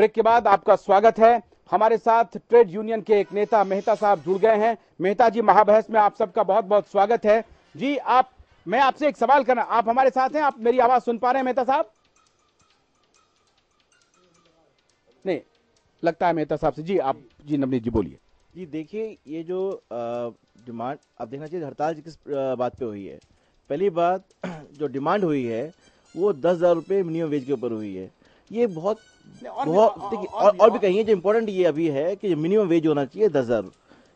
Break के बाद आपका स्वागत है। हमारे साथ ट्रेड यूनियन के एक नेता मेहता साहब जुड़ गए हैं। मेहता जी, महाबहस में आप सबका बहुत बहुत स्वागत है जी। मैं आपसे एक सवाल करना, आप हमारे साथ हैं? आप मेरी आवाज सुन पा रहे हैं मेहता साहब? नहीं लगता है मेहता साहब से। जी आप, जी नवनीत जी बोलिए। जी देखिए, ये जो डिमांड आप देखना चाहिए हड़ताल किस बात पे हुई है। पहली बात जो डिमांड हुई है वो 10,000 रुपये मिनिमम वेज के ऊपर हुई है। ये बहुत देखिए और भी कहीं है। जो इम्पोर्टेंट ये अभी है कि मिनिमम वेज होना चाहिए 10,000।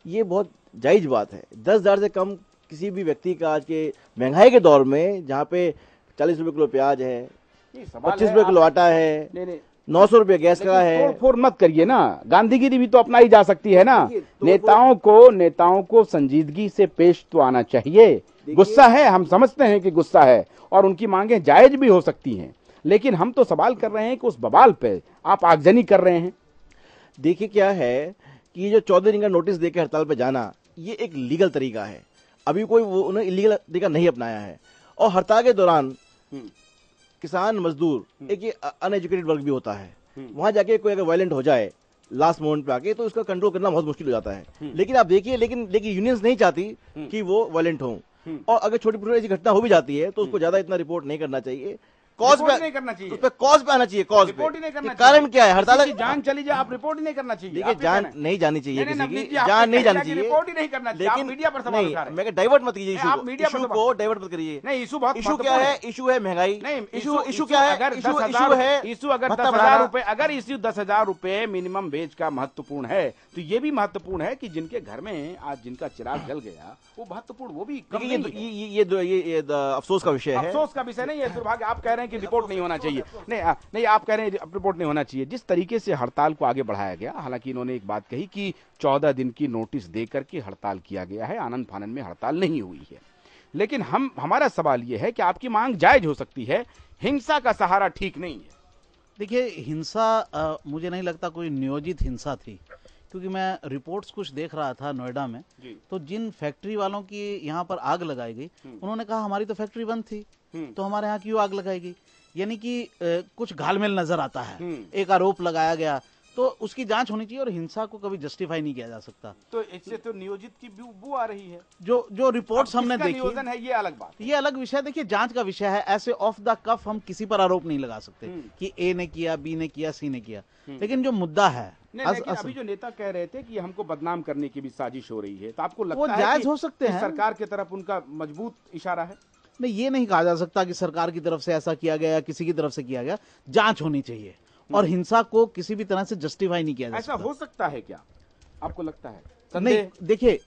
ये बहुत जायज बात है। 10,000 से कम किसी भी व्यक्ति का आज के महंगाई के दौर में, जहाँ पे 40 रुपये किलो प्याज है, 25 रुपये किलो आटा है, 900 रुपये गैस का है। तोड़फोड़ मत करिए ना, गांधीगिरी भी तो अपनाई जा सकती है ना। नेताओं को संजीदगी से पेश तो आना चाहिए। गुस्सा है, हम समझते हैं कि गुस्सा है और उनकी मांगे जायज भी हो सकती हैं, लेकिन हम तो सवाल कर रहे हैं कि उस बवाल पे आप आगजनी कर रहे हैं। देखिए क्या है कि जो 14 दिन का नोटिस देकर हड़ताल पे जाना, ये एक लीगल तरीका है। अभी कोई वो उन्होंने इलीगल तरीका नहीं अपनाया है। और हड़ताल के दौरान किसान, मजदूर, एक ये अनएजुकेटेड वर्ग भी होता है। वहां जाके कोई अगर वायलेंट हो जाए लास्ट मोमेंट पे आके, तो उसका कंट्रोल करना बहुत मुश्किल हो जाता है। लेकिन आप देखिए, लेकिन यूनियंस नहीं चाहती कि वो वायलेंट हो। और अगर छोटी मोटी ऐसी घटना हो भी जाती है तो उसको ज्यादा इतना रिपोर्ट नहीं करना चाहिए। कॉज पे नहीं करना चाहिए, उस पे कॉज पे आना चाहिए। कॉज रिपोर्ट ही नहीं करना चाहिए। कारण क्या है? हड़ताल की जान चली जाए, आप रिपोर्ट ही नहीं करना चाहिए। देखिए, जान नहीं जानी चाहिए, किसी की जान नहीं जानी चाहिए, रिपोर्ट ही नहीं करना चाहिए। लेकिन मीडिया पर सवाल उठा रहे हैं। मैं डाइवर्ट मत कीजिए इशू को डाइवर्ट मत करिए। नहीं, इशू बहुत इशू क्या है? इशू है महंगाई। नहीं, इशू क्या है? अगर इशू अगर 10,000 रुपए, अगर इशू 10,000 रुपए मिनिमम वेज का महत्वपूर्ण है, तो ये भी महत्वपूर्ण है कि जिनके घर में आज जिनका चिराग जल गया वो महत्वपूर्ण, वो भी कम नहीं है। ये अफसोस का विषय है। अफसोस का विषय नहीं है, दुर्भाग्य। आप कह रहे हैं कि रिपोर्ट नहीं होना चाहिए। नहीं, आप कह रहे हैं रिपोर्ट नहीं होना चाहिए। जिस तरीके से हड़ताल को आगे बढ़ाया गया, हालांकि इन्होंने एक बात कही कि 14 दिन की नोटिस देकर के हड़ताल किया गया है, आनंद फानन में हड़ताल नहीं हुई है। लेकिन हमारा सवाल यह है कि आपकी मांग जायज हो सकती है, हिंसा का सहारा ठीक नहीं है। देखिए, हिंसा मुझे नहीं लगता कोई नियोजित हिंसा थी, क्योंकि मैं रिपोर्ट्स कुछ देख रहा था नोएडा में। तो जिन फैक्ट्री वालों की यहाँ पर आग लगाई गई, उन्होंने कहा हमारी तो फैक्ट्री बंद थी, तो हमारे यहाँ क्यों आग लगाई गई। यानी कि कुछ घालमेल नजर आता है। एक आरोप लगाया गया तो उसकी जांच होनी चाहिए, और हिंसा को कभी जस्टिफाई नहीं किया जा सकता। तो इससे तो नियोजित की बू आ रही है। जो रिपोर्ट्स हमने देखी, नियोजन है, ये अलग बात, ये अलग विषय। देखिए, जांच का विषय है। ऐसे ऑफ द कफ हम किसी पर आरोप नहीं लगा सकते कि ए ने किया, बी ने किया, सी ने किया। लेकिन जो मुद्दा है, लेकिन अभी जो नेता कह रहे थे कि हमको बदनाम करने की भी साजिश हो रही है, तो आपको लगता वो है जायज हो सकते हैं? सरकार की तरफ उनका मजबूत इशारा है? नहीं, ये नहीं कहा जा सकता कि सरकार की तरफ से ऐसा किया गया या किसी की तरफ से किया गया। जांच होनी चाहिए और हिंसा को किसी भी तरह से जस्टिफाई नहीं किया जा सकता। ऐसा हो सकता है क्या, आपको लगता है? नहीं, देखिए,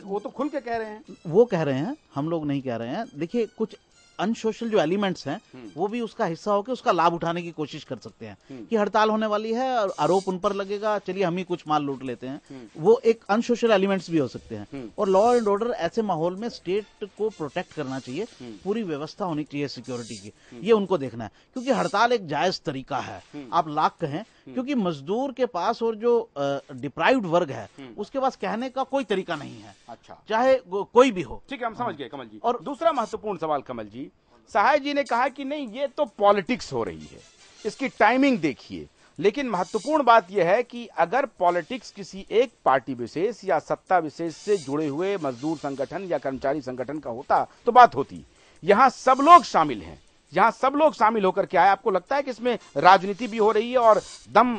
वो तो खुल के कह रहे हैं। वो कह रहे हैं, हम लोग नहीं कह रहे हैं। देखिए, कुछ अनसोशल जो एलिमेंट्स हैं वो भी उसका हिस्सा होकर उसका लाभ उठाने की कोशिश कर सकते हैं कि हड़ताल होने वाली है और आरोप उन पर लगेगा, चलिए हम ही कुछ माल लूट लेते हैं। वो एक अनसोशल एलिमेंट्स भी हो सकते हैं। और लॉ एंड ऑर्डर ऐसे माहौल में स्टेट को प्रोटेक्ट करना चाहिए, पूरी व्यवस्था होनी चाहिए सिक्योरिटी की, ये उनको देखना है। क्योंकि हड़ताल एक जायज तरीका है, आप लाख कहें, क्योंकि मजदूर के पास और जो डिप्राइव्ड वर्ग है उसके पास कहने का कोई तरीका नहीं है। अच्छा, चाहे कोई भी हो। ठीक है, हम समझ गए कमल जी। और दूसरा महत्वपूर्ण सवाल कमल जी, सहाय जी ने कहा कि नहीं, ये तो पॉलिटिक्स हो रही है, इसकी टाइमिंग देखिए। लेकिन महत्वपूर्ण बात यह है कि अगर पॉलिटिक्स किसी एक पार्टी विशेष या सत्ता विशेष से जुड़े हुए मजदूर संगठन या कर्मचारी संगठन का होता तो बात होती। यहां सब लोग शामिल हैं, यहां सब लोग शामिल होकर के आए। आपको लगता है कि इसमें राजनीति भी हो रही है और दम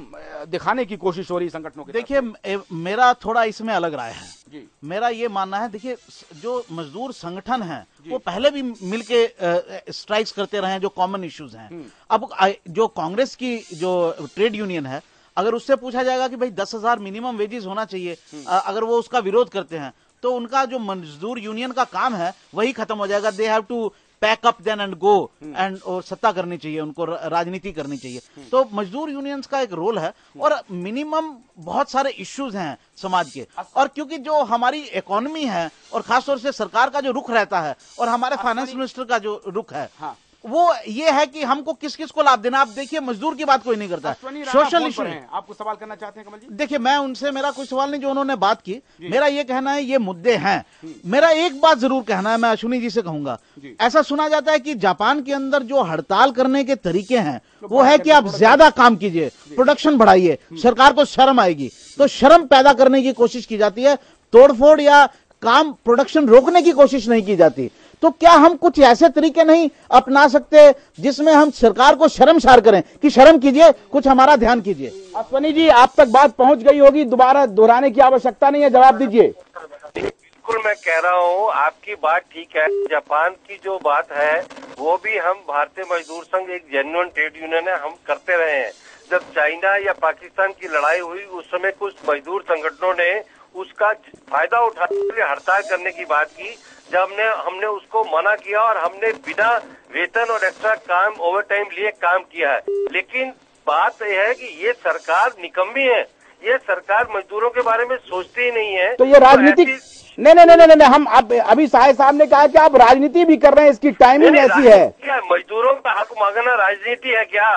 दिखाने की कोशिश हो रही है संगठनों की? देखिए, मेरा थोड़ा इसमें अलग राय है जी। मेरा ये मानना है, देखिए, जो मजदूर संगठन है वो पहले भी मिलके स्ट्राइक्स करते रहे हैं, जो कॉमन इश्यूज हैं। अब जो कांग्रेस की जो ट्रेड यूनियन है, अगर उससे पूछा जाएगा कि भाई 10,000 मिनिमम वेजेस होना चाहिए, अगर वो उसका विरोध करते हैं तो उनका जो मजदूर यूनियन का काम है वही खत्म हो जाएगा। They have to pack up then and go and, और सत्ता करनी चाहिए उनको, राजनीति करनी चाहिए। तो मजदूर यूनियंस का एक रोल है, और मिनिमम बहुत सारे इश्यूज हैं समाज के। और क्योंकि जो हमारी इकोनॉमी है और खासतौर से सरकार का जो रुख रहता है और हमारे फाइनेंस मिनिस्टर का जो रुख है, वो ये है कि हमको किस किस को लाभ देना। आप देखिए मजदूर की बात कोई नहीं करता, सोशल इशू है। आपको सवाल करना चाहते हैं कमल जी? देखिए मैं उनसे, मेरा कोई सवाल नहीं, जो उन्होंने बात की, मेरा ये कहना है ये मुद्दे हैं। मेरा एक बात जरूर कहना है, मैं अश्विनी जी से कहूंगा, ऐसा सुना जाता है कि जापान के अंदर जो हड़ताल करने के तरीके हैं वो है कि आप ज्यादा काम कीजिए, प्रोडक्शन बढ़ाइए, सरकार को शर्म आएगी, तो शर्म पैदा करने की कोशिश की जाती है, तोड़फोड़ या काम प्रोडक्शन रोकने की कोशिश नहीं की जाती। तो क्या हम कुछ ऐसे तरीके नहीं अपना सकते जिसमें हम सरकार को शर्मसार करें कि शर्म कीजिए, कुछ हमारा ध्यान कीजिए? अश्विनी जी, आप तक बात पहुंच गई होगी, दोबारा दोहराने की आवश्यकता नहीं है, जवाब दीजिए। बिल्कुल मैं कह रहा हूँ, आपकी बात ठीक है। जापान की जो बात है वो भी हम भारतीय मजदूर संघ एक जेन्युइन ट्रेड यूनियन है, हम करते रहे हैं। जब चाइना या पाकिस्तान की लड़ाई हुई उस समय कुछ मजदूर संगठनों ने उसका फायदा उठाने के लिए हड़ताल करने की बात की। जब हमने उसको मना किया और हमने बिना वेतन और एक्स्ट्रा काम, ओवर टाइम लिए काम किया है। लेकिन बात यह है कि ये सरकार निकम्मी है, ये सरकार मजदूरों के बारे में सोचती ही नहीं है। तो ये राजनीतिक नहीं, हम अभी साहे साहब ने कहा कि आप राजनीति भी कर रहे हैं, इसकी टाइमिंग ऐसी है। मजदूरों का हक मांगना राजनीति है क्या?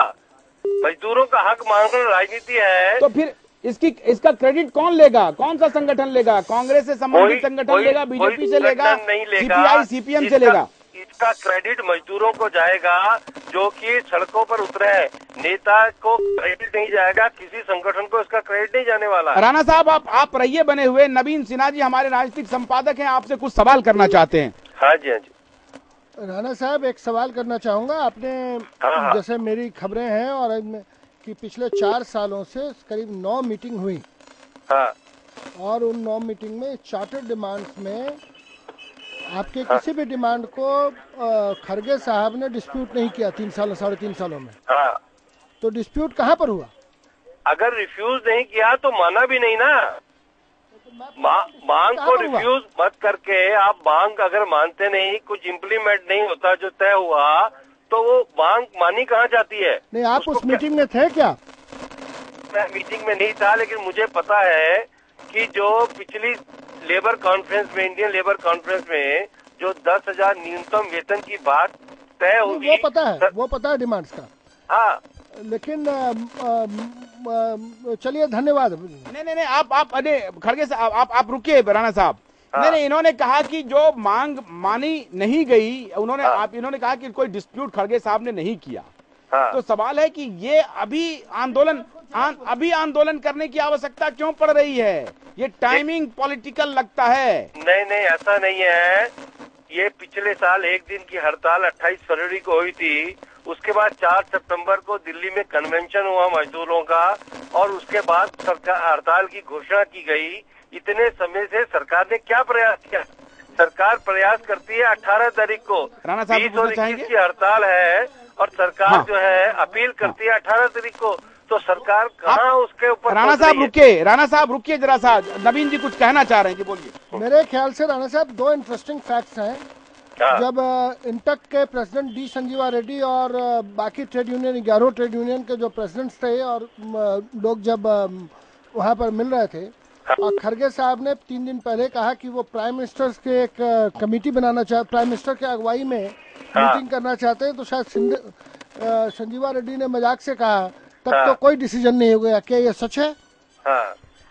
मजदूरों का हक मांगना राजनीति है? तो फिर इसका क्रेडिट कौन लेगा? कौन सा संगठन लेगा? कांग्रेस से संबंधित संगठन लेगा, बीजेपी से लेगा, सीपीआई सीपीएम से लेगा? इसका क्रेडिट मजदूरों को जाएगा जो कि सड़कों पर उतरे हैं। नेता को क्रेडिट नहीं जाएगा, किसी संगठन को इसका क्रेडिट नहीं जाने वाला। राणा साहब, आप रहिए बने हुए। नवीन सिन्हा जी हमारे राजनीतिक संपादक हैं, आपसे कुछ सवाल करना चाहते हैं। हाँ जी, हाँ जी। राणा साहब, एक सवाल करना चाहूंगा। आपने जैसे मेरी खबरें हैं और कि पिछले 4 सालों से करीब 9 मीटिंग हुई। हाँ। और उन 9 मीटिंग में चार्टर डिमांड्स में आपके किसी भी डिमांड को खरगे साहब ने डिस्प्यूट नहीं किया 3 सालों 3.5 सालों में। हाँ। तो डिस्प्यूट कहाँ पर हुआ? अगर रिफ्यूज नहीं किया तो माना भी नहीं ना। मांग को रिफ्यूज मत करके आप मांग अगर मानते नहीं, कुछ इम्प्लीमेंट नहीं होता जो तय हुआ, तो वो मांग मानी कहाँ जाती है? नहीं, आप उस मीटिंग में थे क्या? मैं मीटिंग में नहीं था, लेकिन मुझे पता है कि जो पिछली लेबर कॉन्फ्रेंस में, इंडियन लेबर कॉन्फ्रेंस में जो 10,000 न्यूनतम वेतन की बात तय हुई, वो पता है डिमांड्स का। हाँ, लेकिन चलिए, धन्यवाद। नहीं, आप खड़गे से आप रुकिए राणा साहब। नहीं, इन्होंने कहा कि जो मांग मानी नहीं गई, इन्होंने कहा कि कोई डिस्प्यूट खड़गे साहब ने नहीं किया। तो सवाल है कि ये अभी आंदोलन करने की आवश्यकता क्यों पड़ रही है? ये टाइमिंग पॉलिटिकल लगता है। नहीं, ऐसा नहीं है। ये पिछले साल एक दिन की हड़ताल 28 फरवरी को हुई थी। उसके बाद 4 सितंबर को दिल्ली में कन्वेंशन हुआ मजदूरों का, और उसके बाद सरकार हड़ताल की घोषणा की गई। इतने समय से सरकार ने क्या प्रयास किया? सरकार प्रयास करती है 18 तारीख को 20 और 21 की हड़ताल है, और सरकार जो है अपील करती है 18 तारीख को। तो सरकार कहाँ उसके ऊपर? राणा साहब रुकिए जरा सा, नवीन जी कुछ कहना चाह रहे हैं जी, बोलिए। मेरे ख्याल से राणा साहब 2 इंटरेस्टिंग फैक्ट्स हैं। जब इंटक के प्रेसिडेंट डी संजीवा रेड्डी और बाकी ट्रेड यूनियन 11 ट्रेड यूनियन के जो प्रेसिडेंट्स थे और लोग जब वहाँ पर मिल रहे थे, और खरगे साहब ने 3 दिन पहले कहा कि वो प्राइम मिनिस्टर के एक कमेटी बनाना चाहते, प्राइम मिनिस्टर के अगुवाई में मीटिंग करना चाहते हैं, तो शायद संजीवा रेड्डी ने मजाक से कहा तब तो कोई डिसीजन नहीं हो गया। क्या ये सच है?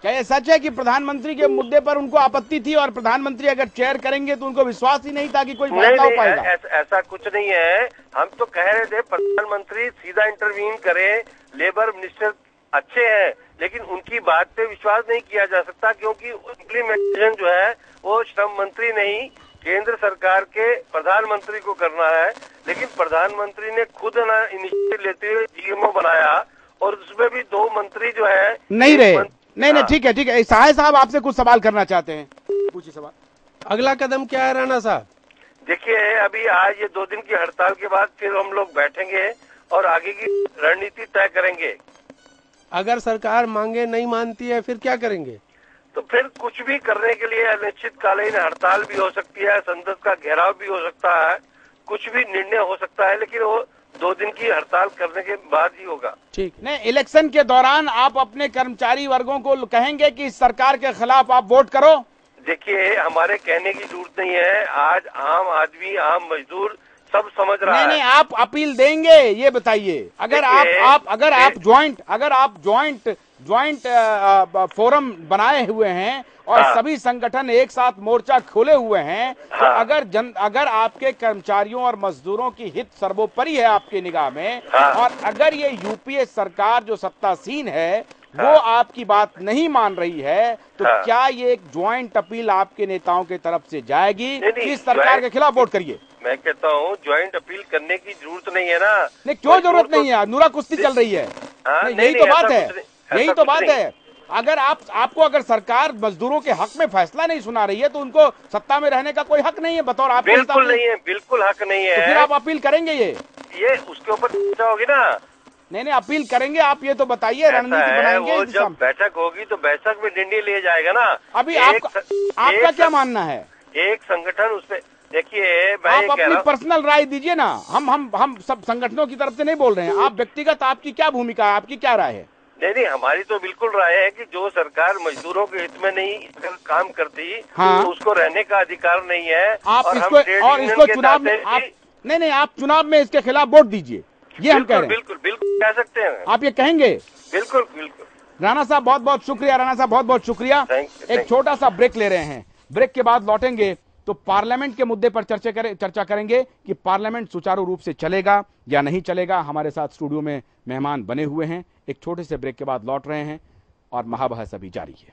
क्या ये सच है कि प्रधानमंत्री के मुद्दे पर उनको आपत्ति थी और प्रधानमंत्री अगर चेयर करेंगे तो उनको विश्वास ही नहीं था कि कोई फैसला हो पाएगा? ऐसा कुछ नहीं है। हम तो कह रहे थे प्रधानमंत्री सीधा इंटरवीन करे, लेबर मिनिस्टर अच्छे हैं, लेकिन उनकी बात पे विश्वास नहीं किया जा सकता, क्योंकि इम्प्लीमेंटेशन जो है वो श्रम मंत्री नहीं, केंद्र सरकार के प्रधानमंत्री को करना है। लेकिन प्रधानमंत्री ने खुद इनिशिएटिव लेते हुए जीएमओ बनाया, और उसमें भी 2 मंत्री जो है नहीं रहे। नहीं, ठीक है। साहे साहब आपसे कुछ सवाल करना चाहते हैं, पूछिए सवाल। अगला कदम क्या है राणा साहब? देखिए, अभी आज ये 2 दिन की हड़ताल के बाद फिर हम लोग बैठेंगे और आगे की रणनीति तय करेंगे। अगर सरकार मांगे नहीं मानती है फिर क्या करेंगे? तो फिर कुछ भी करने के लिए अनिश्चितकालीन हड़ताल भी हो सकती है, संसद का घेराव भी हो सकता है, कुछ भी निर्णय हो सकता है, लेकिन वो 2 दिन की हड़ताल करने के बाद ही होगा। ठीक नहीं, इलेक्शन के दौरान आप अपने कर्मचारी वर्गों को कहेंगे कि इस सरकार के खिलाफ आप वोट करो? देखिए, हमारे कहने की जरूरत नहीं है। आज आम आदमी, आम मजदूर सब समझ रहा है। नहीं, आप अपील देंगे, ये बताइए। अगर आप ज्वाइंट फोरम बनाए हुए हैं और हाँ। सभी संगठन एक साथ मोर्चा खोले हुए हैं, तो हाँ। अगर आपके कर्मचारियों और मजदूरों की हित सर्वोपरि है आपकी निगाह में, हाँ। और अगर ये यूपीए सरकार जो सत्तासीन है वो हाँ। आपकी बात नहीं मान रही है, तो हाँ। क्या ये एक ज्वाइंट अपील आपके नेताओं की तरफ से जाएगी नहीं, कि इस सरकार के खिलाफ वोट करिए? मैं कहता हूँ ज्वाइंट अपील करने की जरूरत नहीं है ना। नहीं, क्यों जरूरत नहीं है? नूरा कुश्ती चल रही है। हाँ, नहीं, नहीं, यही तो नहीं, बात ऐसा है, कुछ नहीं, यही ऐसा तो कुछ बात नहीं। है। अगर आपको अगर सरकार मजदूरों के हक में फैसला नहीं सुना रही है, तो उनको सत्ता में रहने का कोई हक नहीं है बतौर आपके हिसाब बिल्कुल से। नहीं है, बिल्कुल हक नहीं तो फिर है। आप अपील करेंगे? ये उसके ऊपर चर्चा होगी ना। नहीं, अपील करेंगे आप, ये तो बताइए, रणनीति ऐसा है, बनाएंगे वो इस जब दिशा में। बैठक होगी तो बैठक में निर्णय लिया जाएगा ना। अभी आपका क्या मानना है? एक संगठन उसमें, देखिए मैं आप ये कह अपनी रहा हूँ, पर्सनल राय दीजिए ना। हम सब संगठनों की तरफ से नहीं बोल रहे हैं। आप व्यक्तिगत, आपकी क्या भूमिका है, आपकी क्या राय है? नहीं, हमारी तो बिल्कुल राय है कि जो सरकार मजदूरों के हित में नहीं अगर काम करती, हाँ। तो उसको रहने का अधिकार नहीं है। आप और इसको हम ट्रेड यूनियन इसको के चुनाव में नाते आप नहीं, आप चुनाव में इसके खिलाफ वोट दीजिए, ये हम कह रहे हैं। बिल्कुल बिल्कुल कह सकते हैं। आप ये कहेंगे? बिल्कुल बिल्कुल। राणा साहब बहुत बहुत शुक्रिया। राणा साहब बहुत बहुत शुक्रिया। Thank you. एक छोटा सा ब्रेक ले रहे हैं। ब्रेक के बाद लौटेंगे तो पार्लियामेंट के मुद्दे पर चर्चा करेंगे कि पार्लियामेंट सुचारू रूप से चलेगा या नहीं चलेगा। हमारे साथ स्टूडियो में मेहमान बने हुए हैं। एक छोटे से ब्रेक के बाद लौट रहे हैं और महाबहस अभी जारी है।